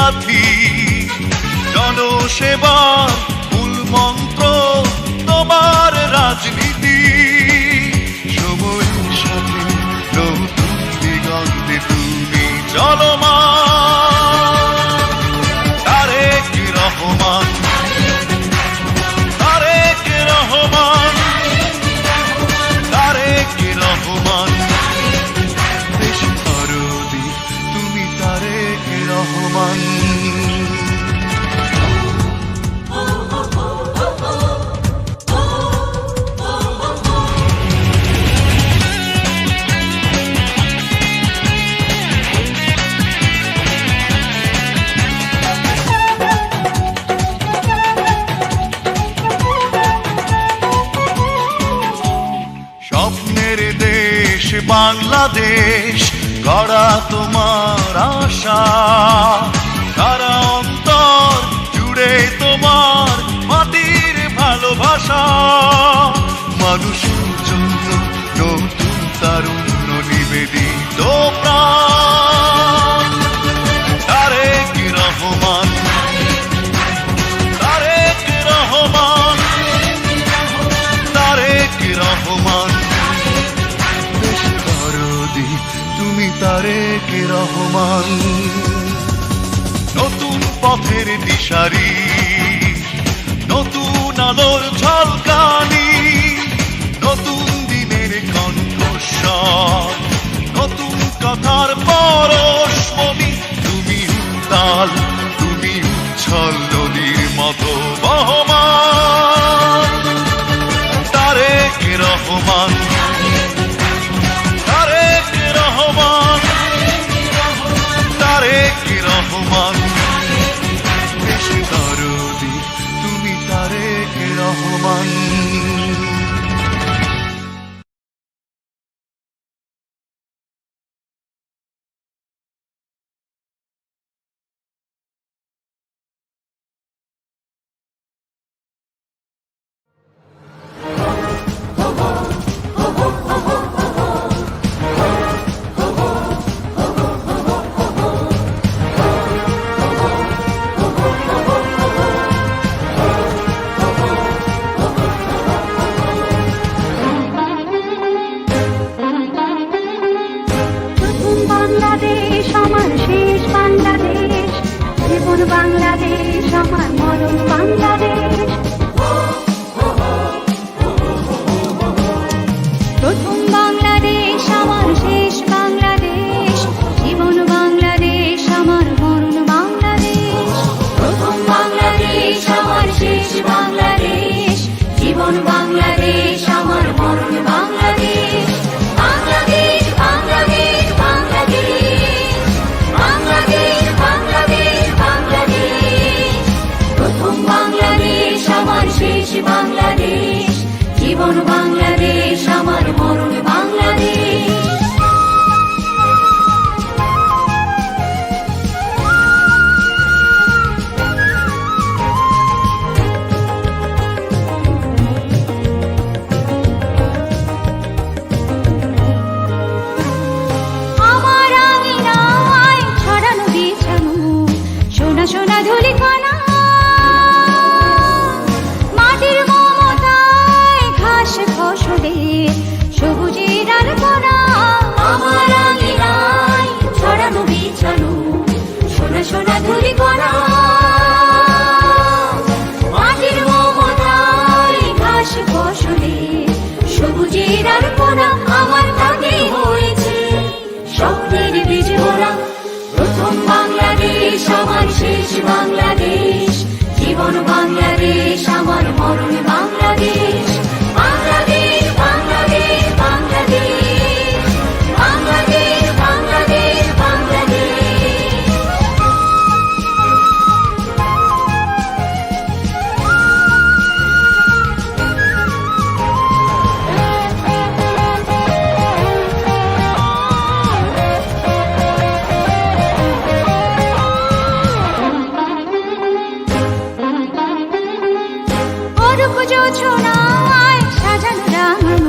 সাথী, জনসেবার মূল মন্ত্র তোমার রাজনীতি। সময়ের সাথে নতুন দিগন্তে তুমি চলমান। তারেক রহমান, তারেক রহমান, তারেক রহমান, দেশ দরদি তুমি তারেক রহমান। স্বপ্নের দেশ বাংলাদেশ গড়া তোমার আশা, সারা অন্তর জুড়ে তোমার মাটির ভালোবাসা। মানুষের জন্য নতুন তারুণ্য নিবেদিত প্রাণ। তারেক রহমান, তারেক রহমান, তারেক রহমান, দেশ দরদি তুমি তারেক রহমান। নতুন পথের দিশারি, নতুন আলোর ঝলকানি, নতুন দিনের কণ্ঠস্বর, নতুন কথার পরশমণি। তুমি উত্তাল, তুমি উচ্ছল নদীর মতো বহমান। তারেক রহমান, তারেক রহমান, তারেক রহমান, দেশ দরদি তুমি তারেক রহমান। বাংলাদেশ আমার শেষ বাংলাদেশ, জীবন বাংলাদেশ আমার মরণ বাংলাদেশ। প্রথম বাংলাদেশ আমার শেষ বাংলাদেশ, জীবন বাংলাদেশ আমার মরণ বাংলাদেশ। প্রথম বাংলাদেশ আমার শেষ বাংলাদেশ, জীবন বাংলাদেশ আমার মরণ বাংলাদেশ। বাংলাদেশ, বাংলাদেশ, বাংলাদেশ, বাংলাদেশ, বাংলাদেশ, বাংলাদেশ। প্রথম বাংলাদেশ আমার শেষ বাংলাদেশ, জীবন বাংলাদেশ আমার মরণ বাংলাদেশ। আমার আঙিনায় ছড়ানো বিছানো সোনা সোনা ধূলিকণা, মাটির মমতায় ঘাস ফসলে সবুজের আলপনা। আমার আঙিনায় ছড়ানো বিছানো সোনা সোনা ধূলিকণা, মাটির মমতায় ঘাস ফসলে সবুজের আলপনা। আমার তাকে হয়েছে স্বপ্নের বীজ মোরা। প্রথম বাংলাদেশ আমার শেষ বাংলাদেশ, জীবন বাংলাদেশ আমার মরণ বাংলাদেশ। বাংলাদেশ, বাংলাদেশ, বাংলাদেশ, বাংলাদেশ, বাংলাদেশ, বাংলাদেশ। অরূপ জোছনায় সাজানো রাঙানো